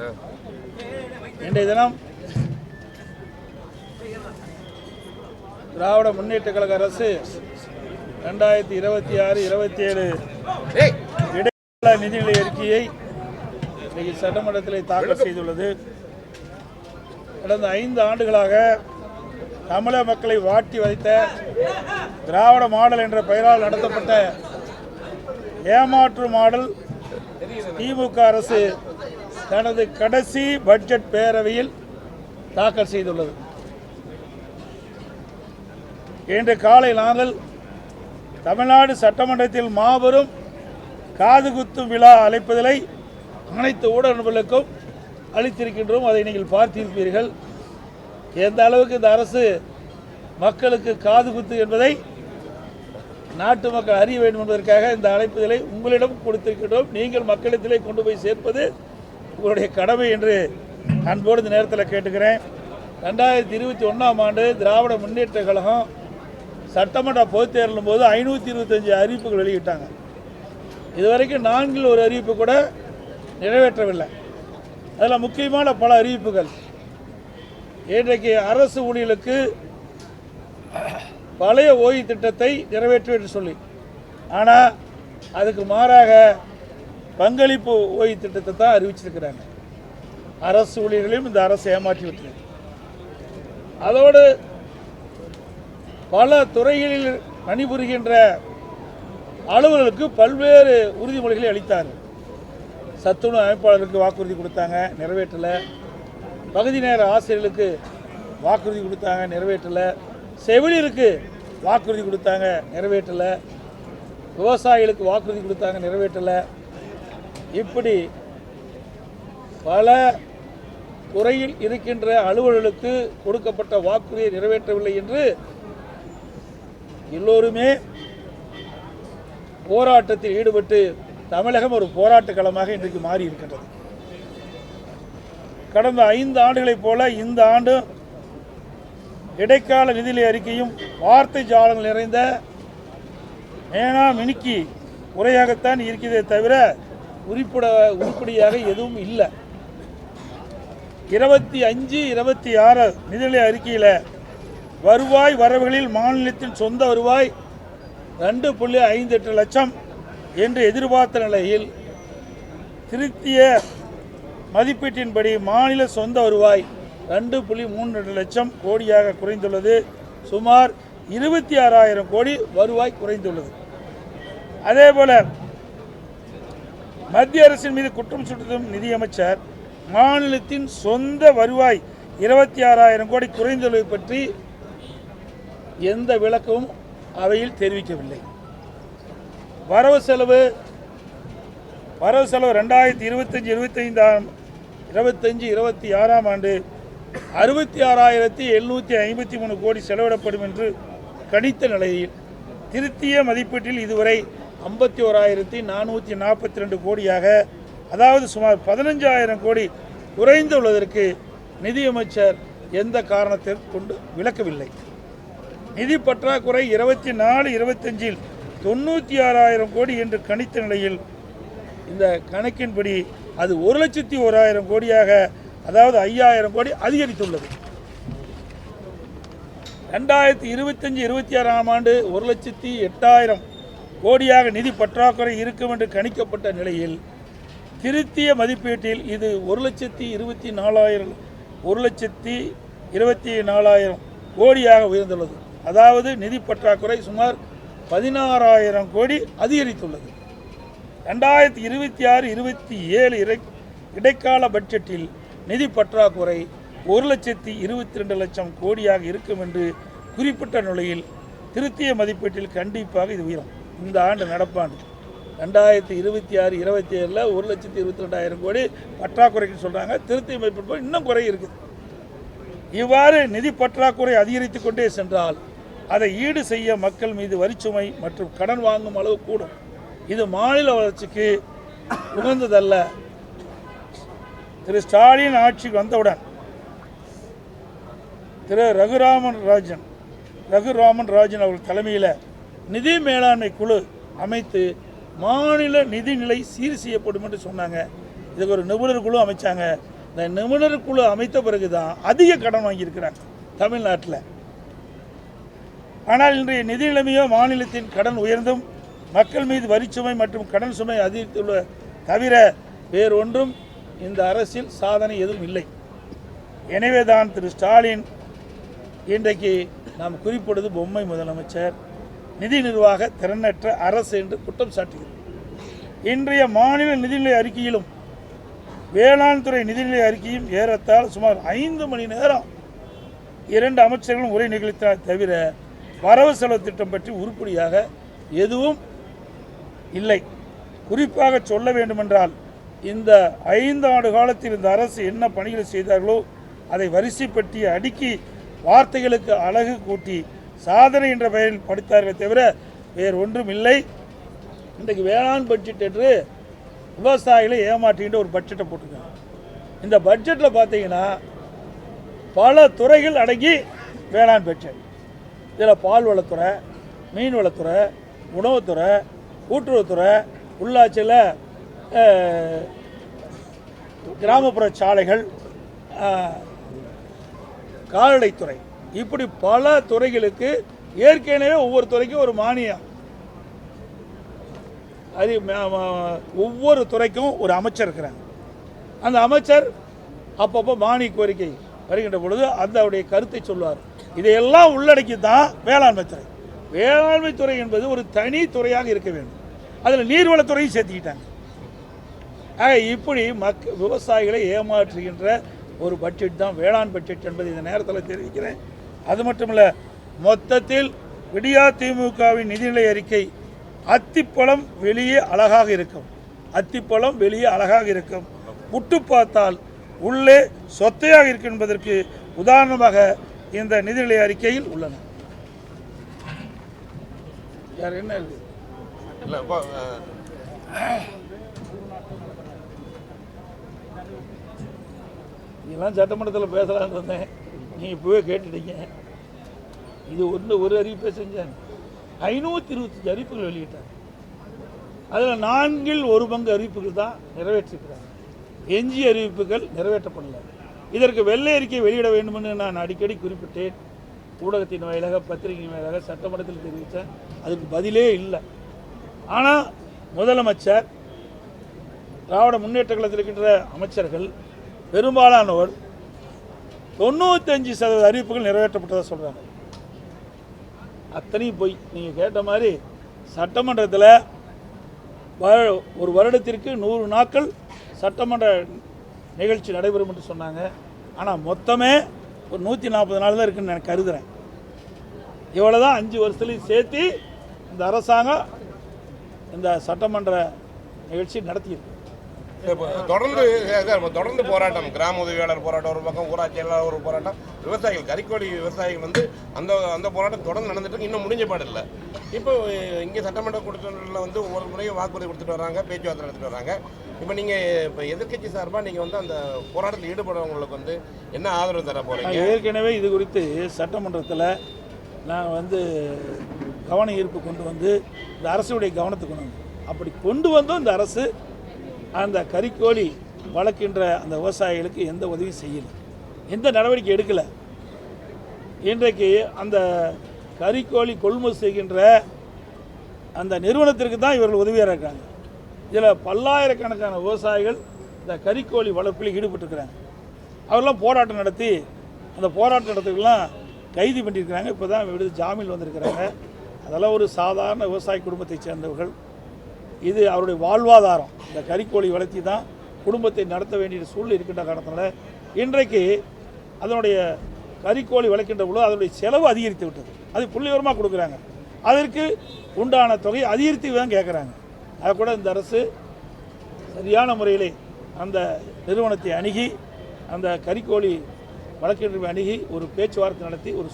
இன்றைய தினம் திராவிட முன்னேற்ற கழக அரசு 2026-27 இடைக்கால நிதிநிலை அறிக்கையை இன்றைக்கு சட்டமன்றத்தில் தாக்கல் செய்துள்ளது. கடந்த 5 ஆண்டுகளாக தமிழக மக்களை வாட்டி வைத்த திராவிட மாடல் என்ற பெயரால் நடத்தப்பட்ட ஏமாற்று மாடல் திமுக அரசு தனது கடைசி பட்ஜெட் பேரவையில் தாக்கல் செய்துள்ளது. இன்று காலை நாங்கள் தமிழ்நாடு சட்டமன்றத்தில் மாபெரும் காதுகுத்தும் விழா அழைப்பதிலை அனைத்து ஊடகங்களுக்கும் அளித்திருக்கின்றோம். அதை நீங்கள் பார்த்திருப்பீர்கள். எந்த அளவுக்கு இந்த அரசு மக்களுக்கு காதுகுத்து என்பதை நாட்டு மக்கள் அறிய வேண்டும் என்பதற்காக இந்த அழைப்புதலை உங்களிடம் கொடுத்திருக்கின்றோம். நீங்கள் மக்களிடத்திலே கொண்டு போய் சேர்ப்பது உங்களுடைய கடமை என்று அன்போடு இந்த நேரத்தில் கேட்டுக்கிறேன். 2021ஆம் ஆண்டு திராவிட முன்னேற்ற கழகம் சட்டமன்ற பொதுத் தேர்தலும் போது 525 அறிவிப்புகள் வெளியிட்டாங்க. இதுவரைக்கும் 4 ஒரு அறிவிப்பு கூட நிறைவேற்றவில்லை. அதில் முக்கியமான பல அறிவிப்புகள் இன்றைக்கு அரசு ஊழியர்களுக்கு பழைய ஓய்வு திட்டத்தை நிறைவேற்று என்று சொல்லி, ஆனால் அதுக்கு மாறாக பங்களிப்பு ஓய்வு திட்டத்தை தான் அறிவிச்சிருக்கிறாங்க. அரசு ஊழியர்களையும் இந்த அரசு ஏமாற்றி விட்டது. அதோடு பல துறைகளில் பணிபுரிகின்ற அலுவலர்களுக்கு பல்வேறு உறுதிமொழிகளை அளித்தார். சத்துணவு அமைப்பாளருக்கு வாக்குறுதி கொடுத்தாங்க, நிறைவேற்றலை. பகுதி நேர ஆசிரியர்களுக்கு வாக்குறுதி கொடுத்தாங்க, நிறைவேற்றலை. செவிலியருக்கு வாக்குறுதி கொடுத்தாங்க, நிறைவேற்றலை. விவசாயிகளுக்கு வாக்குறுதி கொடுத்தாங்க, நிறைவேற்றலை. இப்படி பல துறையில் இருக்கின்ற அலுவலர்களுக்கு கொடுக்கப்பட்ட வாக்குறுதியை நிறைவேற்றவில்லை என்று எல்லோருமே போராட்டத்தில் ஈடுபட்டு தமிழகம் ஒரு போராட்ட களமாக இன்றைக்கு மாறி இருக்கின்றது. கடந்த 5 ஆண்டுகளைப் போல இந்த ஆண்டு இடைக்கால நிதிநிலை அறிக்கையும் வார்த்தை ஜாலங்கள் நிறைந்த மேனா மினுக்கி உரையாகத்தான் இருக்கிறதே தவிர உருப்படியாக எதுவும் இல்லை. 25-26 நிதிநிலை அறிக்கையில் வருவாய் வரவுகளில் மாநிலத்தின் சொந்த வருவாய் 2.58 லட்சம் என்று எதிர்பார்த்த நிலையில் திருத்திய மதிப்பீட்டின்படி மாநில சொந்த வருவாய் 2.32 லட்சம் கோடியாக குறைந்துள்ளது. சுமார் 26,000 கோடி வருவாய் குறைந்துள்ளது. அதேபோல மத்திய அரசின் மீது குற்றம் சுட்டும் நிதியமைச்சர் மாநிலத்தின் சொந்த வருவாய் 26,000 கோடி குறைந்துள்ளது பற்றி எந்த விளக்கமும் அவையில் தெரிவிக்கவில்லை. வரவு செலவு 2025-26ஆம் ஆண்டு 66,753 கோடி செலவிடப்படும் என்று கணித்த நிலையில் திருத்திய மதிப்பீட்டில் இதுவரை 51,442 கோடியாக, அதாவது சுமார் 15,000 கோடி குறைந்துள்ளதற்கு நிதியமைச்சர் எந்த காரணத்தை கொண்டு விளக்கவில்லை. நிதி பற்றாக்குறை 24-25 96,000 கோடி என்று கணித்த நிலையில் இந்த கணக்கின்படி அது 1,01,000 கோடியாக, அதாவது 5,000 கோடி அதிகரித்துள்ளது. 2025-26ஆம் ஆண்டு 1,08,000 கோடியாக நிதி பற்றாக்குறை இருக்கும் என்று கணிக்கப்பட்ட நிலையில் திருத்திய மதிப்பீட்டில் இது 1,24,000 கோடியாக உயர்ந்துள்ளது. அதாவது நிதி பற்றாக்குறை சுமார் 16,000 கோடி அதிகரித்துள்ளது. 2026-27 இடைக்கால பட்ஜெட்டில் நிதி பற்றாக்குறை 1,22 லட்சம் கோடியாக இருக்கும் என்று குறிப்பிட்ட நிலையில் திருத்திய மதிப்பீட்டில் கண்டிப்பாக இது உயரும். இந்த ஆண்டு நடப்பாண்டு 2026-27 1,22,000 கோடி பற்றாக்குறைக்கு சொல்கிறாங்க. திருத்திய மதிப்பீடு இன்னும் குறை இருக்குது. இவ்வாறு நிதி பற்றாக்குறை அதிகரித்து கொண்டே சென்றால் அதை ஈடு செய்ய மக்கள் மீது வரிச்சுமை மற்றும் கடன் வாங்கும் அளவு கூடும். இது மாநில வளர்ச்சிக்கு உகந்ததல்ல. திரு ஸ்டாலின் ஆட்சிக்கு வந்தவுடன் திரு ரகுராமன் ராஜன் அவர்கள் தலைமையில் நிதி மேலாண்மை குழு அமைத்து மாநில நிதிநிலை சீர் செய்யப்படும் என்று சொன்னாங்க. இதுக்கு ஒரு நிபுணர் குழு அமைச்சாங்க. இந்த நிபுணர் குழு அமைத்த பிறகு தான் அதிக கடன் வாங்கியிருக்கிறாங்க தமிழ்நாட்டில். ஆனால் இன்றைய நிதி நிலைமையோ மாநிலத்தின் கடன் உயர்ந்தும் மக்கள் மீது வரிச்சுமை மற்றும் கடன் சுமை அதிகரித்துள்ள தவிர வேறொன்றும் இந்த அரசில் சாதனை எதுவும் இல்லை. எனவே தான் திரு ஸ்டாலின் இன்றைக்கு நாம் குறிப்பிடுவது பொம்மை முதலமைச்சர், நிதி நிர்வாக திறனற்ற அரசு என்று குற்றம் சாட்டுகிறது. இன்றைய மாநில நிதிநிலை அறிக்கையிலும் வேளாண் துறை நிதிநிலை அறிக்கையும் ஏறத்தாழ சுமார் 5 மணி நேரம் 2 அமைச்சர்களும் உரை நிகழ்த்தினார் தவிர வரவு செலவு திட்டம் பற்றி உருப்படியாக எதுவும் இல்லை. குறிப்பாக சொல்ல வேண்டுமென்றால் இந்த 5 ஆண்டு காலத்தில் இந்த அரசு என்ன பணிகளை செய்தார்களோ அதை வரிசைப்பற்றி அடுக்கி வார்த்தைகளுக்கு அழகு கூட்டி சாதனை என்ற பெயரில் படித்தார்களே தவிர வேறு ஒன்றும் இல்லை. இன்றைக்கு வேளாண் பட்ஜெட் என்று விவசாயிகளை ஏமாற்றிக்கின்ற ஒரு பட்ஜெட்டை போட்டிருக்காங்க. இந்த பட்ஜெட்டில் பார்த்தீங்கன்னா பல துறைகள் அடங்கி வேளாண் பட்ஜெட். இதில் பால்வளத்துறை, மீன்வளத்துறை, உணவுத்துறை, கூட்டுறவுத்துறை, உள்ளாட்சியில் கிராமப்புற சாலைகள், கால்நடைத்துறை, இப்படி பல துறைகளுக்கு ஏற்கனவே ஒவ்வொரு துறைக்கும் ஒரு மானியம், அது ஒவ்வொரு துறைக்கும் ஒரு அமைச்சர் இருக்கிறாங்க. அந்த அமைச்சர் அப்பப்போ மானிய கோரிக்கை வருகின்ற பொழுது அந்த கருத்தை சொல்வார். இதையெல்லாம் உள்ளடக்கி தான் வேளாண்மை துறை. வேளாண்மை துறை என்பது ஒரு தனி துறையாக இருக்க வேண்டும். அதில் நீர்வளத்துறையும் சேர்த்துக்கிட்டாங்க. ஆக இப்படி விவசாயிகளை ஏமாற்றுகின்ற ஒரு பட்ஜெட் தான் வேளாண் பட்ஜெட் என்பதை இந்த நேரத்தில் தெரிவிக்கிறேன். அது மட்டுமல்ல, மொத்தத்தில் விடியா திமுகவின் நிதிநிலை அறிக்கை அத்திப்பழம் வெளியே அழகாக இருக்கும், அத்திப்பழம் வெளியே அழகாக இருக்கும், முட்டு பார்த்தால் உள்ளே சொத்தையாக இருக்கும் என்பதற்கு உதாரணமாக இந்த நிதிநிலை அறிக்கையில் உள்ளன. யார் என்ன இருக்கு? இதெல்லாம் சட்டமன்றத்தில் பேசலான்னு இருந்தேன், நீங்கள் இப்போவே கேட்டுட்டீங்க. இது ஒரு அறிவிப்பை செஞ்சேன். 525 அறிவிப்புகள் வெளியிட்டாங்க. அதில் 1/4 அறிவிப்புகள் தான் நிறைவேற்றிருக்கிறாங்க. எஞ்சிய அறிவிப்புகள் நிறைவேற்றப்படலை. இதற்கு வெள்ளை அறிக்கை வெளியிட வேண்டும் என்று நான் அடிக்கடி குறிப்பிட்டேன். ஊடகத்தின் வாயிலாக, பத்திரிகையின் வாயிலாக, சட்டமன்றத்தில் தெரிவித்தேன். அதுக்கு பதிலே இல்லை. ஆனால் முதலமைச்சர், திராவிட முன்னேற்ற கழகத்தில் இருக்கின்ற அமைச்சர்கள் பெரும்பாலானோர் 95% அறிவிப்புகள் நிறைவேற்றப்பட்டதாக சொல்கிறாங்க. அத்தனையும் போய் நீங்கள் கேட்ட மாதிரி சட்டமன்றத்தில் ஒரு வருடத்திற்கு 100 நாட்கள் சட்டமன்ற நிகழ்ச்சி நடைபெறும் என்று சொன்னாங்க. ஆனால் மொத்தமே ஒரு 140 நாள் தான் இருக்குன்னு நான் கருதுகிறேன். இவ்வளோ தான் 5 வருஷத்துலையும் சேர்த்து இந்த அரசாங்கம் இந்த சட்டமன்ற நிகழ்ச்சி நடத்தியிருக்கு. தொடர்ந்து போராட்டம், கிராம உதவியாளர் போராட்டம் ஒரு பக்கம், ஊராட்சி செயலாளர் ஒரு போராட்டம், விவசாயிகள், கறிக்கோழி விவசாயிகள் அந்த போராட்டம் தொடர்ந்து நடந்துட்டு இன்னும் முடிஞ்ச பாடு இல்லை. இப்போ இங்கே சட்டமன்ற கூட்டத்தொடரில் ஒவ்வொரு முறையும் வாக்குறுதி கொடுத்துட்டு வராங்க, பேச்சுவார்த்தை நடத்திட்டு வராங்க. இப்போ நீங்கள் இப்போ எதிர்கட்சி சார்பாக நீங்கள் அந்த போராட்டத்தில் ஈடுபடுறவங்களுக்கு என்ன ஆதரவு தர போகிறீங்க? ஏற்கனவே இது குறித்து சட்டமன்றத்தில் நான் கவன ஈர்ப்பு கொண்டு வந்து இந்த அரசுடைய கவனத்துக்கு கொண்டு வந்து, அப்படி கொண்டு வந்தும் இந்த அரசு அந்த கறிக்கோழி வளர்க்கின்ற அந்த விவசாயிகளுக்கு எந்த உதவியும் செய்யலை, எந்த நடவடிக்கை எடுக்கலை. இன்றைக்கு அந்த கறிக்கோழி கொள்முதல் செய்கின்ற அந்த நிறுவனத்திற்கு தான் இவர்கள் உதவியாக இருக்காங்க. இதில் பல்லாயிரக்கணக்கான விவசாயிகள் இந்த கறிக்கோழி வளர்ப்பில் ஈடுபட்டுருக்கிறாங்க. அவரெல்லாம் போராட்டம் நடத்தி அந்த போராட்ட இடத்துக்கெல்லாம் கைது பண்ணியிருக்கிறாங்க. இப்போ தான் விடுதலை ஜாமீன் வந்திருக்கிறாங்க. அதெல்லாம் ஒரு சாதாரண விவசாய குடும்பத்தை சேர்ந்தவர்கள். இது அவருடைய வாழ்வாதாரம். இந்த கறிக்கோழி வளர்த்தி தான் குடும்பத்தை நடத்த வேண்டிய சூழ்நிலை இருக்கின்ற காரணத்தினால இன்றைக்கு அதனுடைய கறிக்கோழி வளர்க்கின்ற பொழுது அதனுடைய செலவு அதிகரித்து விட்டது. அது புள்ளிவரமாக கொடுக்குறாங்க. அதற்கு உண்டான தொகை அதிகரித்து தான் கேட்குறாங்க. அதை கூட இந்த அரசு சரியான முறையிலே அந்த நிறுவனத்தை அணுகி அந்த கறிக்கோழி வழக்கிற்கு அணுகி ஒரு பேச்சுவார்த்தை நடத்தி ஒரு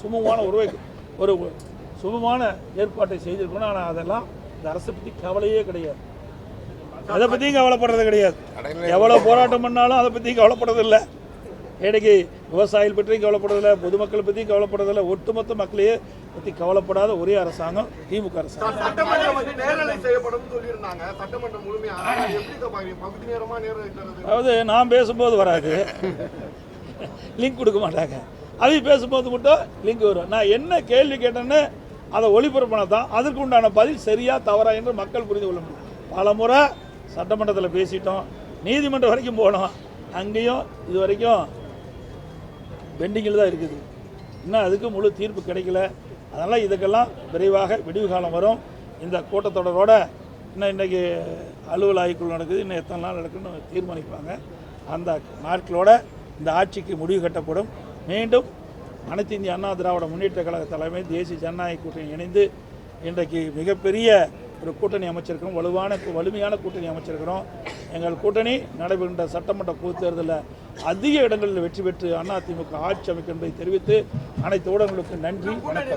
சுமமான ஏற்பாட்டை செய்திருக்கணும். ஆனால் அதெல்லாம் இந்த அரசை பற்றி கவலையே கிடையாது. அதை பற்றியும் கவலைப்படுறது கிடையாது. எவ்வளோ போராட்டம் பண்ணாலும் அதை பற்றி கவலைப்படுறதில்லை. இன்றைக்கி விவசாயிகள் பற்றியும் கவலைப்படுறதில்ல, பொதுமக்களை பற்றியும் கவலைப்படுறதில்ல, ஒட்டுமொத்த மக்களையே பற்றி கவலைப்படாத ஒரே அரசாங்கம் திமுக அரசாங்கம். அதாவது நான் பேசும்போது வராது, லிங்க் கொடுக்க மாட்டாங்க. அதையும் பேசும்போது மட்டும் லிங்க் வரும். நான் என்ன கேள்வி கேட்டேன்னு அதை ஒளிபரப்பினா தான் அதற்கு உண்டான பதில் சரியா தவறா என்று மக்கள் புரிந்து கொள்ள முடியும். பல முறை சட்டமன்றத்தில் பேசிட்டோம், நீதிமன்றம் வரைக்கும் போனோம், அங்கேயும் இது வரைக்கும் பெண்டிங்கில் தான் இருக்குது. இன்னும் அதுக்கு முழு தீர்ப்பு கிடைக்கல. அதனால் இதுக்கெல்லாம் விரைவாக விடிவு காலம் வரும். இந்த கூட்டத்தொடரோட இன்னும் இன்றைக்கி அலுவல் ஆய்வுக்குள் நடக்குது, இன்னும் எத்தனை நாள் நடக்குன்னு தீர்மானிப்பாங்க. அந்த நாட்களோட இந்த ஆட்சிக்கு முடிவு கட்டப்படும். மீண்டும் அனைத்து இந்திய அண்ணா திராவிட முன்னேற்ற கழக தலைமை தேசிய ஜனநாயக கூட்டணி இணைந்து இன்றைக்கு மிகப்பெரிய ஒரு கூட்டணி அமைச்சிருக்கிறோம், வலிமையான கூட்டணி அமைச்சிருக்கிறோம். எங்கள் கூட்டணி நடைபெறுகின்ற சட்டமன்ற பொதுத் தேர்தலில் அதிக இடங்களில் வெற்றி பெற்று அதிமுக ஆட்சி அமைக்கும் என்பதை தெரிவித்து அனைத்து ஊடகங்களுக்கு நன்றி, வணக்கம்.